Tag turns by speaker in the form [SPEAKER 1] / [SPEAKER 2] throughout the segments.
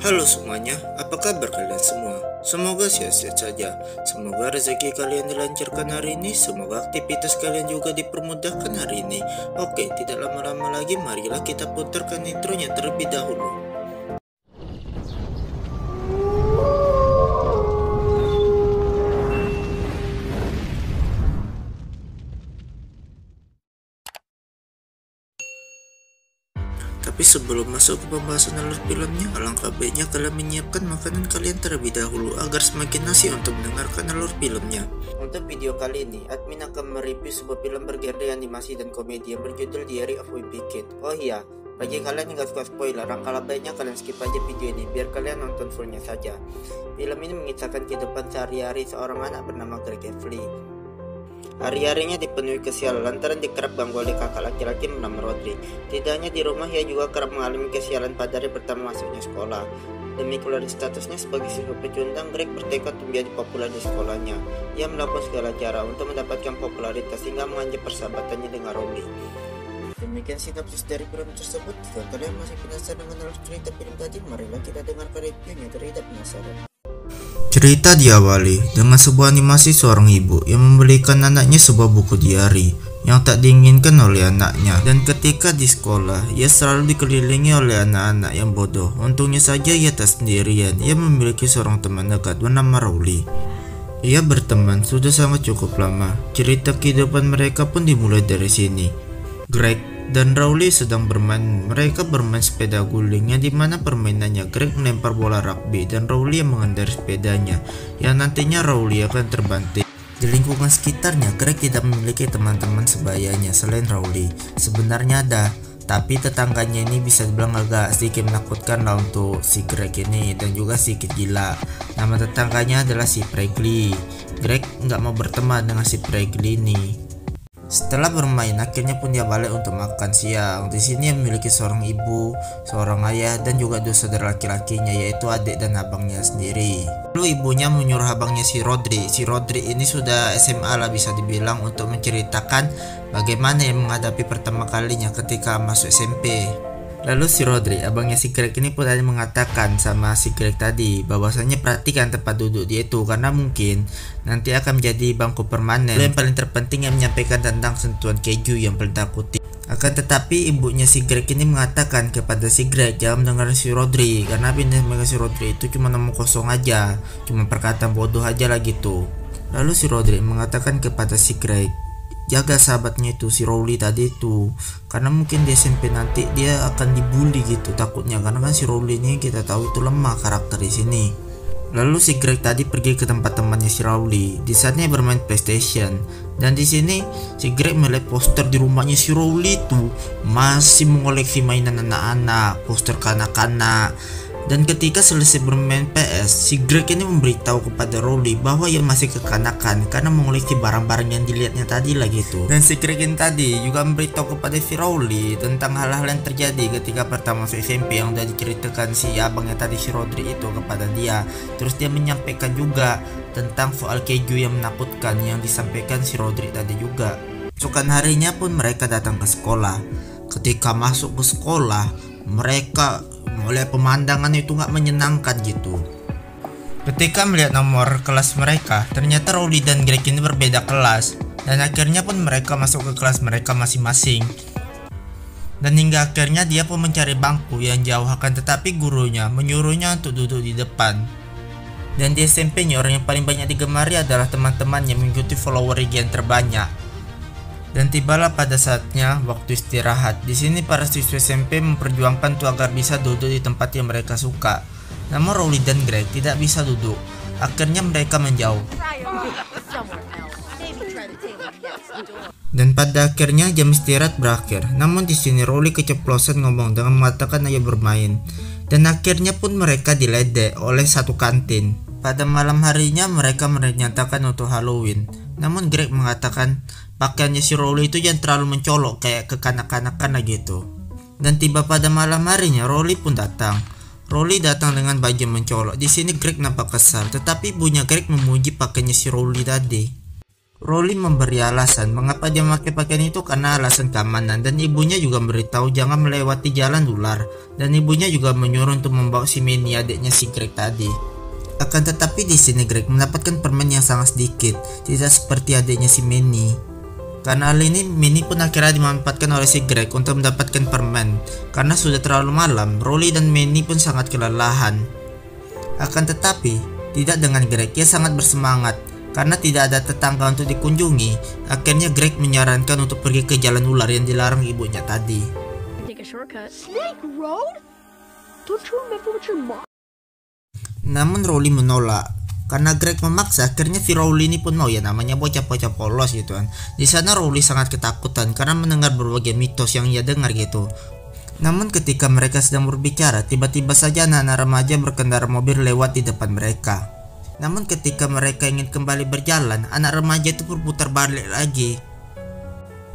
[SPEAKER 1] Halo semuanya, apa kabar kalian semua? Semoga sehat-sehat saja. Semoga rezeki kalian dilancarkan hari ini. Semoga aktivitas kalian juga dipermudahkan hari ini. Oke, tidak lama-lama lagi, marilah kita putarkan intronya terlebih dahulu. Tapi sebelum masuk ke pembahasan alur filmnya, alangkah baiknya kalian menyiapkan makanan kalian terlebih dahulu agar semakin asik untuk mendengarkan alur filmnya. Untuk video kali ini, admin akan mereview sebuah film bergenre animasi dan komedi yang berjudul Diary of Wimpy Kid. Oh iya, bagi kalian yang gak suka spoiler, alangkah baiknya kalian skip aja video ini biar kalian nonton fullnya saja. Film ini mengisahkan kehidupan sehari-hari seorang anak bernama Greg Heffley. Hari-harinya dipenuhi kesialan lantaran dikerap ganggu oleh kakak laki-laki bernama Rodri. Tidak hanya di rumah, ia juga kerap mengalami kesialan pada hari pertama masuknya sekolah. Demi keluar statusnya sebagai siswa pecundang, Greg bertekad untuk menjadi populer di sekolahnya. Ia melakukan segala cara untuk mendapatkan popularitas hingga mengancam persahabatannya dengan Rowley. Demikian sinopsis dari film tersebut. Jika kalian masih penasaran dengan alur cerita film tadi, marilah kita dengarkan reviewnya. Tidak penasaran. Cerita diawali dengan sebuah animasi seorang ibu yang membelikan anaknya sebuah buku diari yang tak diinginkan oleh anaknya, dan ketika di sekolah ia selalu dikelilingi oleh anak-anak yang bodoh. Untungnya saja ia tak sendirian, ia memiliki seorang teman dekat bernama Rowley. Ia berteman sudah sangat cukup lama. Cerita kehidupan mereka pun dimulai dari sini. Greg dan Rowley sedang bermain. Mereka bermain sepeda guling yang dimana permainannya Greg melempar bola rugby dan Rowley yang mengendarai sepedanya, yang nantinya Rowley akan terbanting. Di lingkungan sekitarnya, Greg tidak memiliki teman-teman sebayanya selain Rowley. Sebenarnya ada, tapi tetangganya ini bisa dibilang agak sedikit menakutkan lah untuk si Greg ini, dan juga sedikit gila. Nama tetangganya adalah si Pregley. Greg nggak mau berteman dengan si Pregley ini. Setelah bermain, akhirnya pun dia balik untuk makan siang. Di sini ia memiliki seorang ibu, seorang ayah, dan juga dua saudara laki-lakinya, yaitu adik dan abangnya sendiri. Lalu ibunya menyuruh abangnya si Rodri. Si Rodri ini sudah SMA lah bisa dibilang, untuk menceritakan bagaimana ia menghadapi pertama kalinya ketika masuk SMP. Lalu si Rodri, abangnya si Greg ini pun tadi mengatakan sama si Greg tadi bahwasanya perhatikan tempat duduk dia itu, karena mungkin nanti akan menjadi bangku permanen. Lalu yang paling terpenting yang menyampaikan tentang sentuhan keju yang paling takuti. Akan tetapi ibunya si Greg ini mengatakan kepada si Greg jangan mendengar si Rodri, karena bintang si Rodri itu cuma omong kosong aja, cuma perkataan bodoh aja lah gitu. Lalu si Rodri mengatakan kepada si Greg, jaga sahabatnya itu si Rowley tadi itu, karena mungkin di SMP nanti dia akan dibully gitu takutnya, karena kan si Rowley ini kita tahu itu lemah karakter di sini. Lalu si Greg tadi pergi ke tempat temannya si Rowley. Di saatnya bermain PlayStation, dan di sini si Greg melihat poster di rumahnya si Rowley itu masih mengoleksi mainan anak-anak, poster kanak-kanak. Dan ketika selesai bermain PS, si Greg ini memberitahu kepada Rowley bahwa ia masih kekanakan karena mengoleksi barang-barang yang dilihatnya tadi lah gitu. Dan si Greg ini tadi juga memberitahu kepada si Rowley tentang hal-hal yang terjadi ketika pertama masuk SMP yang udah diceritakan si abangnya tadi si Rodri itu kepada dia. Terus dia menyampaikan juga tentang soal keju yang menakutkan yang disampaikan si Rodri tadi juga. Keesokan harinya pun mereka datang ke sekolah. Ketika masuk ke sekolah, mereka oleh pemandangan itu nggak menyenangkan gitu. Ketika melihat nomor kelas mereka, ternyata Rowley dan Greg ini berbeda kelas, dan akhirnya pun mereka masuk ke kelas mereka masing-masing. Dan hingga akhirnya dia pun mencari bangku yang jauh, akan tetapi gurunya menyuruhnya untuk duduk di depan. Dan di SMP-nya orang yang paling banyak digemari adalah teman-teman yang mengikuti follower IG yang terbanyak. Dan tibalah pada saatnya waktu istirahat. Di sini para siswa SMP memperjuangkan tuh agar bisa duduk di tempat yang mereka suka. Namun Rowley dan Greg tidak bisa duduk. Akhirnya mereka menjauh. Dan pada akhirnya jam istirahat berakhir. Namun di sini Rowley keceplosan ngomong dengan mengatakan ayo bermain. Dan akhirnya pun mereka diledek oleh satu kantin. Pada malam harinya mereka merencanakan untuk Halloween. Namun Greg mengatakan pakaiannya si Rowley itu jangan terlalu mencolok kayak kekanak-kanakan gitu. Dan tiba pada malam harinya Rowley pun datang. Rowley datang dengan baju mencolok. Di sini Greg nampak kesal, tetapi ibunya Greg memuji pakaiannya si Rowley tadi. Rowley memberi alasan mengapa dia memakai pakaian itu karena alasan keamanan, dan ibunya juga memberitahu jangan melewati jalan ular, dan ibunya juga menyuruh untuk membawa si Manny, adiknya si Greg tadi. Akan tetapi di sini Greg mendapatkan permen yang sangat sedikit, tidak seperti adiknya si Manny. Karena hal ini, Manny pun akhirnya dimanfaatkan oleh si Greg untuk mendapatkan permen. Karena sudah terlalu malam, Rowley dan Manny pun sangat kelelahan. Akan tetapi, tidak dengan Greg, ia sangat bersemangat. Karena tidak ada tetangga untuk dikunjungi, akhirnya Greg menyarankan untuk pergi ke jalan ular yang dilarang ibunya tadi. Namun Rowley menolak. Karena Greg memaksa, akhirnya si Rowley ini pun mau, ya namanya bocah-bocah polos gitu kan. Di sana Rowley sangat ketakutan karena mendengar berbagai mitos yang ia dengar gitu. Namun ketika mereka sedang berbicara, tiba-tiba saja anak-anak remaja berkendara mobil lewat di depan mereka. Namun ketika mereka ingin kembali berjalan, anak remaja itu berputar balik lagi.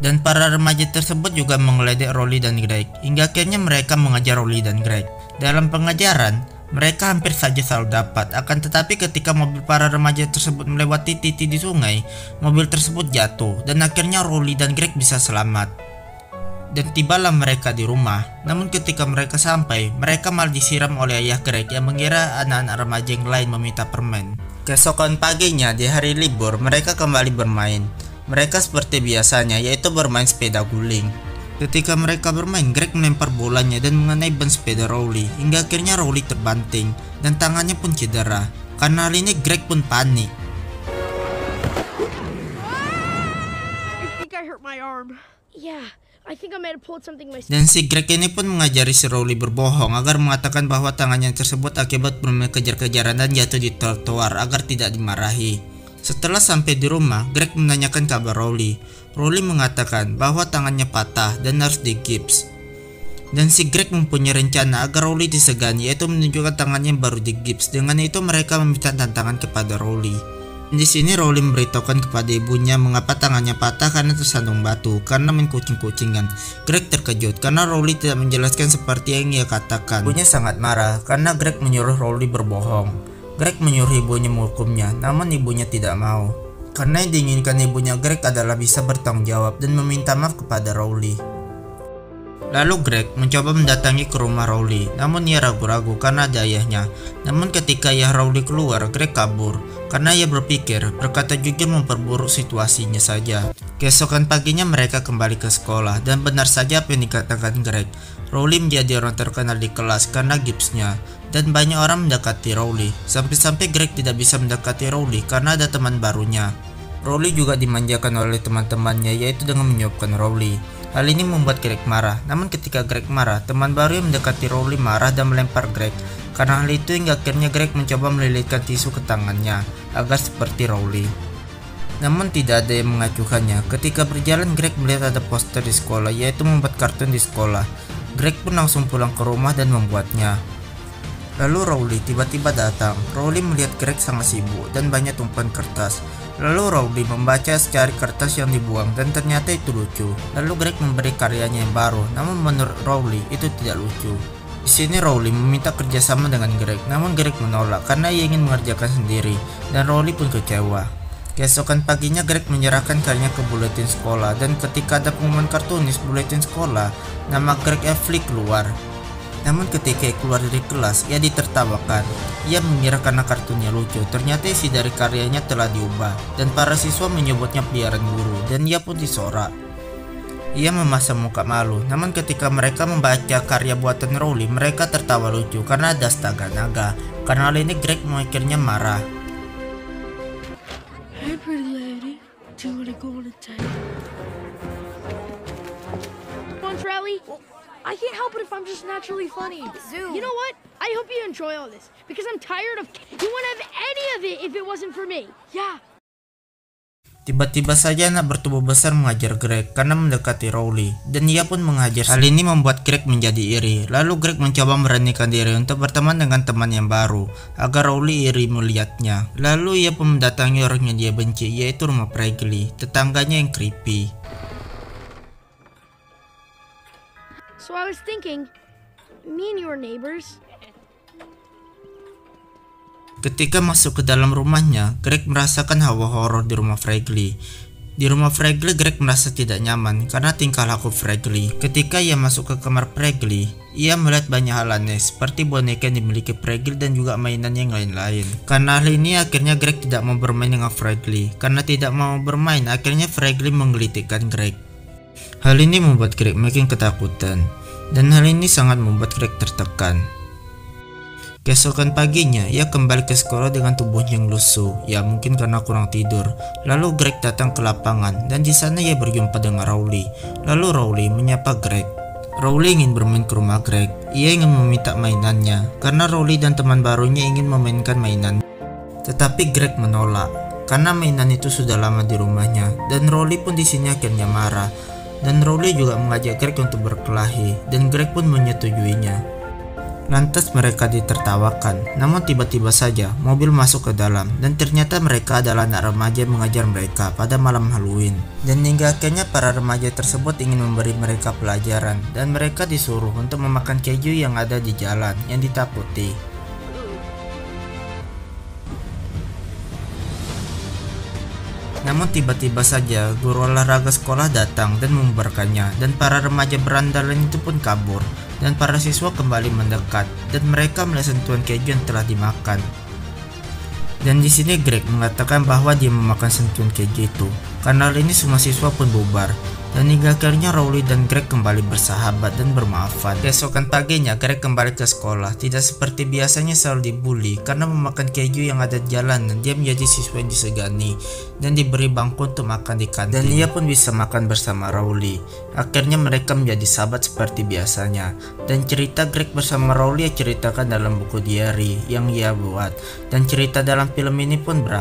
[SPEAKER 1] Dan para remaja tersebut juga mengeledek Rowley dan Greg, hingga akhirnya mereka mengejar Rowley dan Greg. Dalam pengejaran, mereka hampir saja selalu dapat, akan tetapi ketika mobil para remaja tersebut melewati titik di sungai, mobil tersebut jatuh, dan akhirnya Rowley dan Greg bisa selamat. Dan tibalah mereka di rumah. Namun ketika mereka sampai, mereka malah disiram oleh ayah Greg yang mengira anak-anak remaja yang lain meminta permen. Keesokan paginya di hari libur, mereka kembali bermain. Mereka seperti biasanya, yaitu bermain sepeda guling. Ketika mereka bermain, Greg melempar bolanya dan mengenai ban sepeda Rowley, hingga akhirnya Rowley terbanting dan tangannya pun cedera. Karena hal ini Greg pun panik. Dan si Greg ini pun mengajari si Rowley berbohong agar mengatakan bahwa tangannya tersebut akibat permen kejar-kejaran dan jatuh di trotoar agar tidak dimarahi. Setelah sampai di rumah, Greg menanyakan kabar Rowley. Rowley mengatakan bahwa tangannya patah dan harus digips. Dan si Greg mempunyai rencana agar Rowley disegani, yaitu menunjukkan tangannya yang baru digips. Dengan itu mereka meminta tantangan kepada Rowley. Di sini Rowley memberitahukan kepada ibunya mengapa tangannya patah karena tersandung batu karena main kucing-kucingan. Greg terkejut karena Rowley tidak menjelaskan seperti yang ia katakan. Ibunya sangat marah karena Greg menyuruh Rowley berbohong. Greg menyuruh ibunya menghukumnya, namun ibunya tidak mau. Karena yang diinginkan ibunya Greg adalah bisa bertanggung jawab dan meminta maaf kepada Rowley. Lalu Greg mencoba mendatangi ke rumah Rowley, namun ia ragu-ragu karena ada ayahnya. Namun ketika ayah Rowley keluar, Greg kabur karena ia berpikir berkata jujur memperburuk situasinya saja. Keesokan paginya mereka kembali ke sekolah, dan benar saja apa yang dikatakan Greg. Rowley menjadi orang terkenal di kelas karena gipsnya, dan banyak orang mendekati Rowley. Sampai-sampai Greg tidak bisa mendekati Rowley karena ada teman barunya. Rowley juga dimanjakan oleh teman-temannya, yaitu dengan menyuapkan Rowley. Hal ini membuat Greg marah. Namun ketika Greg marah, teman baru yang mendekati Rowley marah dan melempar Greg. Karena hal itu hingga akhirnya Greg mencoba melilitkan tisu ke tangannya agar seperti Rowley. Namun tidak ada yang mengacuhkannya. Ketika berjalan, Greg melihat ada poster di sekolah, yaitu membuat kartun di sekolah. Greg pun langsung pulang ke rumah dan membuatnya. Lalu Rowley tiba-tiba datang. Rowley melihat Greg sangat sibuk dan banyak tumpuan kertas. Lalu Rowley membaca secari kertas yang dibuang dan ternyata itu lucu. Lalu Greg memberi karyanya yang baru, namun menurut Rowley itu tidak lucu. Di sini Rowley meminta kerjasama dengan Greg, namun Greg menolak karena ia ingin mengerjakan sendiri, dan Rowley pun kecewa. Keesokan paginya Greg menyerahkan karyanya ke buletin sekolah, dan ketika ada pengumuman kartunis buletin sekolah, nama Greg Affleck keluar. Namun ketika keluar dari kelas, ia ditertawakan. Ia mengira karena kartunnya lucu, ternyata isi dari karyanya telah diubah, dan para siswa menyebutnya peliharaan guru, dan ia pun disorak. Ia memasang muka malu, namun ketika mereka membaca karya buatan Rowley, mereka tertawa lucu karena ada astaga naga. Karena hal ini Greg akhirnya marah. Hey pretty lady, do you wanna go on a date? Come on, Charlie. I can't help it if I'm just naturally funny. Zoom. You know what? I hope you enjoy all this because I'm tired of. You wouldn't have any of it if it wasn't for me. Yeah. Tiba-tiba saja anak bertubuh besar mengajar Greg karena mendekati Rowley, dan ia pun menghajar. Hal ini membuat Greg menjadi iri. Lalu Greg mencoba memberanikan diri untuk berteman dengan teman yang baru agar Rowley iri melihatnya. Lalu ia pun mendatangi orang yang dia benci, yaitu rumah Pregley, tetangganya yang creepy.
[SPEAKER 2] So I was thinking, me and your neighbors.
[SPEAKER 1] Ketika masuk ke dalam rumahnya, Greg merasakan hawa horor di rumah Fraggly. Di rumah Fraggly, Greg merasa tidak nyaman karena tingkah laku Fraggly. Ketika ia masuk ke kamar Fraggly, ia melihat banyak hal aneh seperti boneka yang dimiliki Fraggly dan juga mainan yang lain-lain. Karena hal ini, akhirnya Greg tidak mau bermain dengan Fraggly. Karena tidak mau bermain, akhirnya Fraggly menggelitikkan Greg. Hal ini membuat Greg makin ketakutan, dan hal ini sangat membuat Greg tertekan. Keesokan paginya, ia kembali ke sekolah dengan tubuhnya yang lusuh, ya mungkin karena kurang tidur. Lalu Greg datang ke lapangan, dan di sana ia berjumpa dengan Rowley. Lalu Rowley menyapa Greg. Rowley ingin bermain ke rumah Greg. Ia ingin meminta mainannya, karena Rowley dan teman barunya ingin memainkan mainan. Tetapi Greg menolak, karena mainan itu sudah lama di rumahnya, dan Rowley pun di sini akhirnya marah. Dan Rowley juga mengajak Greg untuk berkelahi, dan Greg pun menyetujuinya. Lantas mereka ditertawakan, namun tiba-tiba saja mobil masuk ke dalam dan ternyata mereka adalah anak remaja yang mengajar mereka pada malam Halloween. Dan hingga akhirnya para remaja tersebut ingin memberi mereka pelajaran dan mereka disuruh untuk memakan keju yang ada di jalan yang ditakuti. Namun tiba-tiba saja guru olahraga sekolah datang dan membubarkannya dan para remaja berandalan itu pun kabur. Dan para siswa kembali mendekat dan mereka melihat sentuhan keju yang telah dimakan. Dan di sini Greg mengatakan bahwa dia memakan sentuhan keju itu. Karena hal ini semua siswa pun bubar. Dan hingga akhirnya Rowley dan Greg kembali bersahabat dan bermaafan. Keesokan paginya Greg kembali ke sekolah. Tidak seperti biasanya selalu dibully karena memakan keju yang ada di jalan dan dia menjadi siswa yang disegani dan diberi bangku untuk makan di kantin. Dan ia pun bisa makan bersama Rowley. Akhirnya mereka menjadi sahabat seperti biasanya. Dan cerita Greg bersama Rowley ceritakan dalam buku diary yang ia buat. Dan cerita dalam film ini pun berakhir.